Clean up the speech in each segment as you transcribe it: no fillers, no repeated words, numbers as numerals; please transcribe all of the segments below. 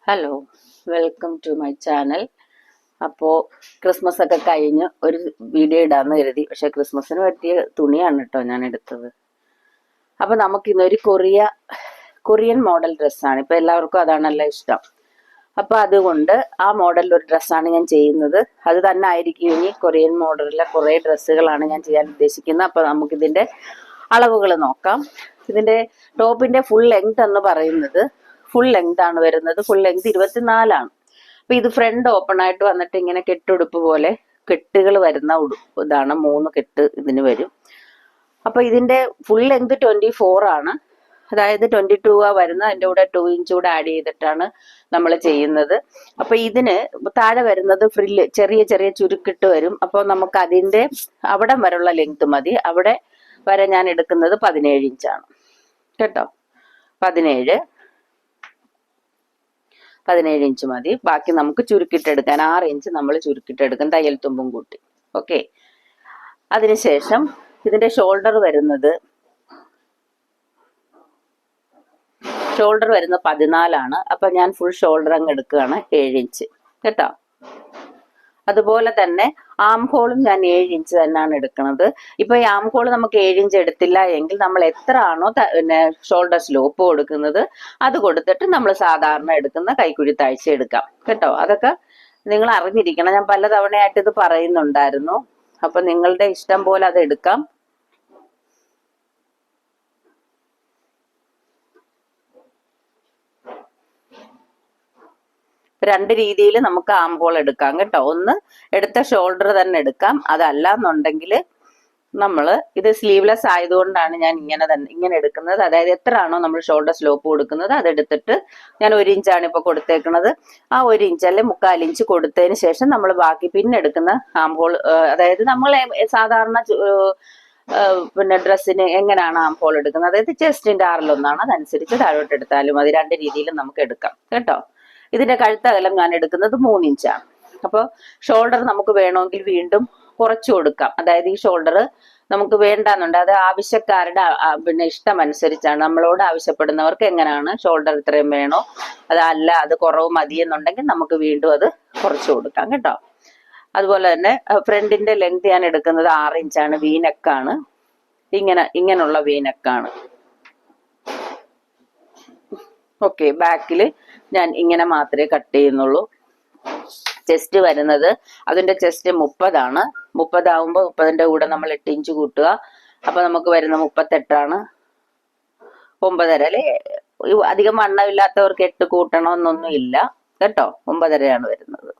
Hello, welcome to my channel. അപ്പോൾ Christmas ഒക്കെ കഴിഞ്ഞ് ഒരു വീഡിയോ ഇടാന്ന് കരുതി. പക്ഷെ ക്രിസ്മസിന് പറ്റിയ തുണിയാണ് കേട്ടോ ഞാൻ എടുത്തത്. അപ്പോൾ നമുക്കിന്നൊരു കൊറിയൻ മോഡൽ ഡ്രസ്സാണ്. ഇപ്പോൾ എല്ലാവർക്കും അതാണല്ലോ ഇഷ്ടം. അപ്പോൾ അതുകൊണ്ട് ആ മോഡലിൽ ഒരു ഡ്രസ്സാണ് ഞാൻ ചെയ്യുന്നത്. അത് തന്നെ ആയിരിക്കും ഇനി കൊറിയൻ മോഡലിലെ കുറേ ഡ്രസ്സുകളാണ് ഞാൻ ചെയ്യാൻ ഉദ്ദേശിക്കുന്നത്. അപ്പോൾ നമുക്കിതിൻ്റെ അളവുകൾ നോക്കാം. ഇതിൻ്റെ ടോപ്പിൻ്റെ ഫുൾ ലെങ്ത് എന്ന് പറയുന്നത് ഫുൾ ലെങ്ത് ആണ് വരുന്നത്. ഫുൾ ലെങ്ത് 24 അപ്പൊ ഇത് ഫ്രണ്ട് ഓപ്പൺ ആയിട്ട് വന്നിട്ട് ഇങ്ങനെ കെട്ടുടുപ്പ് പോലെ കെട്ടുകൾ വരുന്ന ഇതാണ്. 3 കെട്ട് ഇതിന് വരും. അപ്പൊ ഇതിന്റെ ഫുൾ ലെങ്ത് 24 ആണ്. അതായത് 22 വരുന്ന, അതിന്റെ കൂടെ 2 ഇഞ്ച് കൂടെ ആഡ് ചെയ്തിട്ടാണ് നമ്മൾ ചെയ്യുന്നത്. അപ്പൊ ഇതിന് താഴെ വരുന്നത് ഫ്രില്ല് ചെറിയ ചെറിയ ചുരുക്കിട്ട് വരും. അപ്പോൾ നമുക്ക് അതിന്റെ അവിടം വരെയുള്ള ലെങ്ത് മതി. അവിടെ വരെ ഞാൻ എടുക്കുന്നത് 17 ഇഞ്ചാണ് കേട്ടോ. 17 ഇഞ്ച് മതി. ബാക്കി നമുക്ക് ചുരുക്കിട്ടെടുക്കാൻ 6 ഇഞ്ച് നമ്മൾ ചുരുക്കിട്ടെടുക്കും, തയ്യൽ തുമ്പും കൂട്ടി. ഓക്കെ. അതിനുശേഷം ഇതിന്റെ ഷോൾഡർ വരുന്നത് 14 അപ്പൊ ഞാൻ ഫുൾ ഷോൾഡർ അങ്ങ് എടുക്കുകയാണ്, 7 ഇഞ്ച് കേട്ടോ. അതുപോലെ തന്നെ ആം ഹോളും ഞാൻ 7 ഇഞ്ച് തന്നെയാണ് എടുക്കുന്നത്. ഇപ്പൊ ഈ ആം ഹോൾ നമുക്ക് 7 ഇഞ്ച് എടുത്തില്ല എങ്കിൽ നമ്മൾ എത്ര ആണോ പിന്നെ ഷോൾഡർ സ്ലോപ്പ് കൊടുക്കുന്നത് അത് കൊടുത്തിട്ട് നമ്മൾ സാധാരണ എടുക്കുന്ന കൈക്കുഴി താഴ്ച എടുക്കാം കേട്ടോ. അതൊക്കെ നിങ്ങൾ അറിഞ്ഞിരിക്കണം. ഞാൻ പലതവണയായിട്ട് ഇത് പറയുന്നുണ്ടായിരുന്നു. അപ്പൊ നിങ്ങളുടെ ഇഷ്ടം പോലെ അത് എടുക്കാം. രണ്ട് രീതിയിൽ നമുക്ക് ആം ഹോൾ എടുക്കാം കേട്ടോ. ഒന്ന് എടുത്ത ഷോൾഡർ തന്നെ എടുക്കാം. അതല്ല എന്നുണ്ടെങ്കിൽ നമ്മൾ ഇത് സ്ലീവ്ലെസ് ആയതുകൊണ്ടാണ് ഞാൻ ഇങ്ങനെ എടുക്കുന്നത്. അതായത് എത്ര ആണോ നമ്മൾ ഷോൾഡർ സ്ലോപ്പ് കൊടുക്കുന്നത് അതെടുത്തിട്ട് ഞാൻ 1 ഇഞ്ചാണ് ഇപ്പൊ കൊടുത്തേക്കുന്നത്. ആ 1 ഇഞ്ച് അല്ലെ 3/4 ഇഞ്ച് കൊടുത്തതിന് ശേഷം നമ്മൾ ബാക്കി പിന്നെ എടുക്കുന്ന ആം ഹോൾ, അതായത് നമ്മൾ സാധാരണ പിന്നെ ഡ്രസ്സിന് എങ്ങനെയാണ് ആം ഹോൾ എടുക്കുന്നത്, അതായത് ചെസ്റ്റിന്റെ ആറിലൊന്നാണ്, അതനുസരിച്ച് താഴോട്ട് എടുത്താലും മതി. രണ്ട് രീതിയിലും നമുക്ക് എടുക്കാം കേട്ടോ. ഇതിന്റെ കഴുത്തകലം ഞാൻ എടുക്കുന്നത് 3 ഇഞ്ചാണ്. അപ്പോൾ ഷോൾഡർ നമുക്ക് വേണമെങ്കിൽ വീണ്ടും കുറച്ചു കൊടുക്കാം. അതായത് ഈ ഷോൾഡർ നമുക്ക് വേണ്ടാന്നുണ്ട്, അത് ആവശ്യക്കാരുടെ പിന്നെ ഇഷ്ടം അനുസരിച്ചാണ്. നമ്മളോട് ആവശ്യപ്പെടുന്നവർക്ക് എങ്ങനെയാണ് ഷോൾഡർ ഇത്രയും വേണോ, അതല്ല അത് കുറവ് മതിയെന്നുണ്ടെങ്കിൽ നമുക്ക് വീണ്ടും അത് കുറച്ചു കൊടുക്കാം കേട്ടോ. അതുപോലെ തന്നെ ഫ്രണ്ടിന്റെ ലെങ്ത് ഞാൻ എടുക്കുന്നത് 6 ഇഞ്ചാണ്. വീനെക്കാണ്, ഇങ്ങനെയുള്ള വീനെക്കാണ്. ഓക്കെ. ബാക്കിൽ ഞാൻ ഇങ്ങനെ മാത്രമേ കട്ട് ചെയ്യുന്നുള്ളൂ. ചെസ്റ്റ് വരുന്നത്, അതിന്റെ ചെസ്റ്റ് 30 30 ആവുമ്പോൾ 30ന്റെ കൂടെ നമ്മൾ 8 ഇഞ്ച് കൂട്ടുക. അപ്പൊ നമുക്ക് വരുന്ന 38 9.5 അല്ലെ. അധികം വണ്ണമില്ലാത്തവർക്ക് 8 കൂട്ടണമെന്നൊന്നും ഇല്ല കേട്ടോ. 9.5 വരുന്നത്.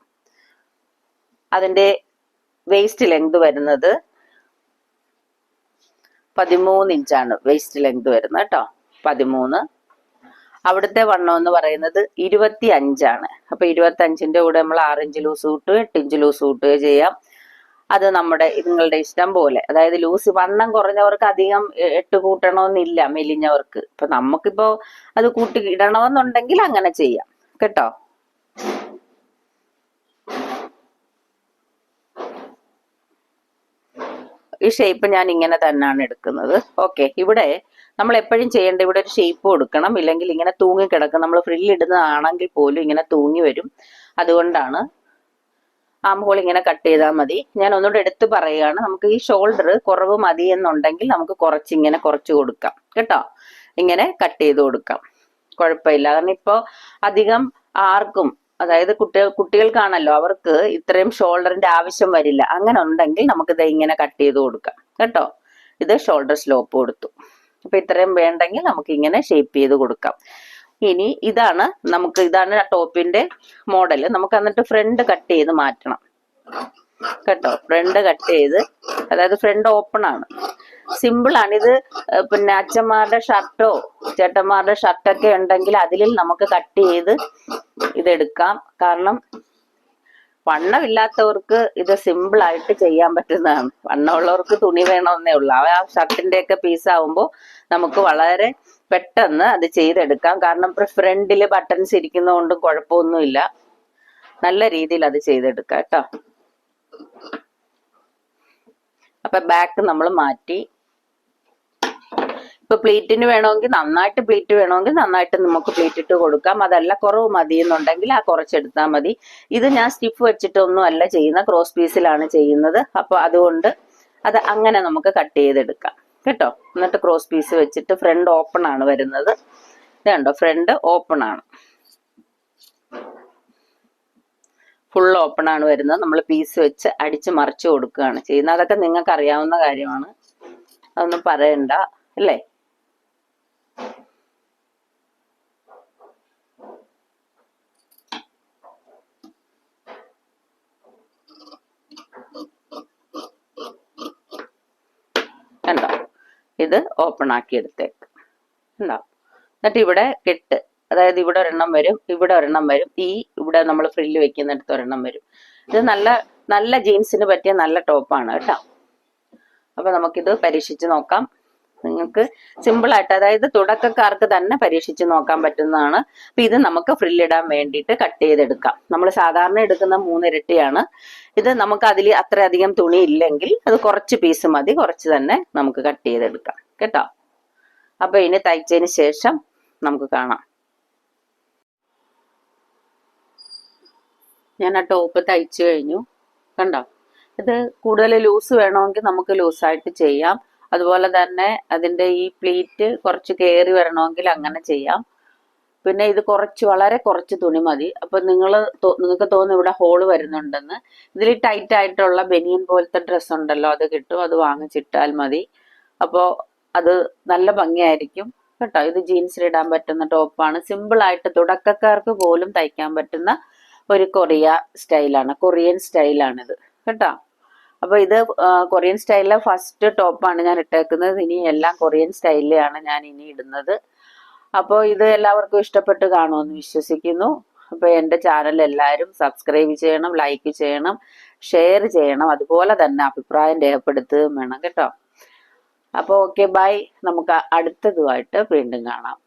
അതിന്റെ വേസ്റ്റ് ലെങ്ത് വരുന്നത് 13 ഇഞ്ചാണ് വേസ്റ്റ് ലെങ്ത് വരുന്നത് കേട്ടോ. 13. അവിടുത്തെ വണ്ണം എന്ന് പറയുന്നത് 25. അപ്പൊ 25ന്റെ കൂടെ നമ്മൾ 6 ഇഞ്ച് ലൂസ് കൂട്ടുക, 8 ഇഞ്ച് ലൂസ് കൂട്ടുക ചെയ്യാം. അത് നിങ്ങളുടെ ഇഷ്ടം പോലെ. അതായത് ലൂസ് വണ്ണം കുറഞ്ഞവർക്ക് അധികം 8 കൂട്ടണമെന്നില്ല, മെലിഞ്ഞവർക്ക്. ഇപ്പൊ നമുക്കിപ്പോ അത് കൂട്ടി ഇടണമെന്നുണ്ടെങ്കിൽ അങ്ങനെ ചെയ്യാം കേട്ടോ. ഈ ഷേപ്പ് ഞാൻ ഇങ്ങനെ തന്നെയാണ് എടുക്കുന്നത്. ഓക്കെ. ഇവിടെ നമ്മൾ എപ്പോഴും ചെയ്യേണ്ട, ഇവിടെ ഒരു ഷേപ്പ് കൊടുക്കണം, ഇല്ലെങ്കിൽ ഇങ്ങനെ തൂങ്ങി കിടക്കും. നമ്മൾ ഫ്രില്ല് ഇടുന്നതാണെങ്കിൽ പോലും ഇങ്ങനെ തൂങ്ങി വരും. അതുകൊണ്ടാണ് ആം ഹോൾ ഇങ്ങനെ കട്ട് ചെയ്താൽ മതി. ഞാൻ ഒന്നുകൂടെ എടുത്ത് പറയുകയാണ്, നമുക്ക് ഈ ഷോൾഡർ കുറവ് മതി എന്നുണ്ടെങ്കിൽ നമുക്ക് കുറച്ച് കൊടുക്കാം കേട്ടോ. ഇങ്ങനെ കട്ട് ചെയ്ത് കൊടുക്കാം, കുഴപ്പമില്ല. കാരണം ഇപ്പോൾ അധികം ആർക്കും, അതായത് കുട്ടികൾക്കാണല്ലോ, അവർക്ക് ഇത്രയും ഷോൾഡറിന്റെ ആവശ്യം വരില്ല. അങ്ങനെ ഉണ്ടെങ്കിൽ നമുക്കിത് ഇങ്ങനെ കട്ട് ചെയ്ത് കൊടുക്കാം കേട്ടോ. ഇത് ഷോൾഡർ സ്ലോപ്പ് കൊടുത്തു. അപ്പൊ ഇത്രയും വേണ്ടെങ്കിൽ നമുക്ക് ഇങ്ങനെ ഷേപ്പ് ചെയ്ത് കൊടുക്കാം. ഇനി ഇതാണ് ടോപ്പിന്റെ മോഡൽ. നമുക്ക് എന്നിട്ട് ഫ്രണ്ട് കട്ട് ചെയ്ത് മാറ്റണം കേട്ടോ. ഫ്രണ്ട് കട്ട് ചെയ്ത്, അതായത് ഫ്രണ്ട് ഓപ്പൺ ആണ്, സിമ്പിൾ ആണ് ഇത്. പിന്നെ അച്ഛന്മാരുടെ ഷർട്ടോ ചേട്ടന്മാരുടെ ഷർട്ടൊക്കെ ഉണ്ടെങ്കിൽ അതിൽ നമുക്ക് കട്ട് ചെയ്ത് ഇതെടുക്കാം. കാരണം വണ്ണമില്ലാത്തവർക്ക് ഇത് സിമ്പിൾ ആയിട്ട് ചെയ്യാൻ പറ്റുന്നതാണ്. വണ്ണമുള്ളവർക്ക് തുണി വേണമെന്നേ ഉള്ളൂ. ആ ഷർട്ടിന്റെ ഒക്കെ പീസ് ആവുമ്പോൾ നമുക്ക് വളരെ പെട്ടെന്ന് അത് ചെയ്തെടുക്കാം. കാരണം ഫ്രണ്ടില് ബട്ടൺസ് ഇരിക്കുന്നതുകൊണ്ടും കുഴപ്പമൊന്നുമില്ല. നല്ല രീതിയിൽ അത് ചെയ്തെടുക്കാം കേട്ടോ. അപ്പൊ ബാക്ക് നമ്മൾ മാറ്റി. ഇപ്പൊ പ്ലീറ്റിന് വേണമെങ്കിൽ നന്നായിട്ട് പ്ലീറ്റ് വേണമെങ്കിൽ നന്നായിട്ട് നമുക്ക് പ്ലീറ്റ് ഇട്ട് കൊടുക്കാം. അതല്ല കുറവ് മതി എന്നുണ്ടെങ്കിൽ ആ കുറച്ചെടുത്താൽ മതി. ഇത് ഞാൻ സ്റ്റിഫ് വെച്ചിട്ടൊന്നും അല്ല ചെയ്യുന്ന, ക്രോസ് പീസിലാണ് ചെയ്യുന്നത്. അപ്പൊ അതുകൊണ്ട് അത് അങ്ങനെ നമുക്ക് കട്ട് ചെയ്തെടുക്കാം കേട്ടോ. എന്നിട്ട് ക്രോസ് പീസ് വെച്ചിട്ട് ഫ്രണ്ട് ഓപ്പൺ ആണ് വരുന്നത്. ഇതുണ്ടോ, ഫ്രണ്ട് ഓപ്പൺ ആണ്, ഫുൾ ഓപ്പൺ ആണ് വരുന്നത്. നമ്മൾ പീസ് വെച്ച് അടിച്ച് മറിച്ച് കൊടുക്കുകയാണ് ചെയ്യുന്നത്. അതൊക്കെ നിങ്ങൾക്ക് അറിയാവുന്ന കാര്യമാണ്, അതൊന്നും പറയണ്ട അല്ലേ. കണ്ടോ, ഇത് ഓപ്പൺ ആക്കി എടുത്തേക്ക് ഉണ്ടോ. എന്നിട്ട് ഇവിടെ കെട്ട്, അതായത് ഇവിടെ ഒരെണ്ണം വരും, ഇവിടെ ഒരെണ്ണം വരും, ഇവിടെ നമ്മൾ ഫ്രില്ല് വെക്കുന്നിടത്ത് ഒരെണ്ണം വരും. ഇത് നല്ല ജീൻസിന് പറ്റിയ നല്ല ടോപ്പാണ് കേട്ടോ. അപ്പൊ നമുക്കിത് പരീക്ഷിച്ച് നോക്കാം. നിങ്ങൾക്ക് സിമ്പിൾ ആയിട്ട്, അതായത് തുടക്കക്കാർക്ക് തന്നെ പരീക്ഷിച്ച് നോക്കാൻ പറ്റുന്നതാണ്. അപ്പൊ ഇത് നമുക്ക് ഫ്രില്ലിടാൻ വേണ്ടിയിട്ട് കട്ട് ചെയ്തെടുക്കാം. നമ്മൾ സാധാരണ എടുക്കുന്ന 3 ഇരട്ടിയാണ് ഇത്. നമുക്ക് അതിൽ അത്രയധികം തുണി ഇല്ലെങ്കിൽ അത് കുറച്ച് പീസ് മതി, കുറച്ച് തന്നെ നമുക്ക് കട്ട് ചെയ്തെടുക്കാം കേട്ടോ. അപ്പൊ ഇനി തയ്ച്ചതിന് ശേഷം നമുക്ക് കാണാം. ഞാൻ ആ ടോപ്പ് തയ്ച്ചു കഴിഞ്ഞു കണ്ടോ. ഇത് കൂടുതൽ ലൂസ് വേണമെങ്കിൽ നമുക്ക് ലൂസായിട്ട് ചെയ്യാം. അതുപോലെ തന്നെ അതിൻ്റെ ഈ പ്ലീറ്റ് കുറച്ച് കയറി വരണമെങ്കിൽ അങ്ങനെ ചെയ്യാം. പിന്നെ ഇത് വളരെ കുറച്ച് തുണി മതി. അപ്പൊ നിങ്ങൾക്ക് തോന്നും ഇവിടെ ഹോള് വരുന്നുണ്ടെന്ന്. ഇതിൽ ടൈറ്റ് ആയിട്ടുള്ള ബനിയൻ പോലത്തെ ഡ്രസ്സ് ഉണ്ടല്ലോ, അത് കിട്ടും, അത് വാങ്ങിച്ചിട്ടാൽ മതി. അപ്പോൾ അത് നല്ല ഭംഗിയായിരിക്കും കേട്ടോ. ഇത് ജീൻസിലിടാൻ പറ്റുന്ന ടോപ്പാണ്. സിമ്പിൾ ആയിട്ട് തുടക്കക്കാർക്ക് പോലും തയ്ക്കാൻ പറ്റുന്ന ഒരു കൊറിയൻ സ്റ്റൈലാണിത് കേട്ടോ. അപ്പൊ ഇത് കൊറിയൻ സ്റ്റൈലിലെ ഫസ്റ്റ് ടോപ്പാണ് ഞാൻ ഇട്ടേക്കുന്നത്. ഇനി എല്ലാം കൊറിയൻ സ്റ്റൈലിലാണ് ഞാൻ ഇനി ഇടുന്നത്. അപ്പോൾ ഇത് എല്ലാവർക്കും ഇഷ്ടപ്പെട്ട് കാണുമെന്ന് വിശ്വസിക്കുന്നു. അപ്പൊ എൻ്റെ ചാനൽ എല്ലാവരും സബ്സ്ക്രൈബ് ചെയ്യണം, ലൈക്ക് ചെയ്യണം, ഷെയർ ചെയ്യണം. അതുപോലെ തന്നെ അഭിപ്രായം രേഖപ്പെടുത്തുകയും വേണം കേട്ടോ. അപ്പോൾ ഓക്കെ, ബൈ. നമുക്ക് അടുത്തതുമായിട്ട് വീണ്ടും കാണാം.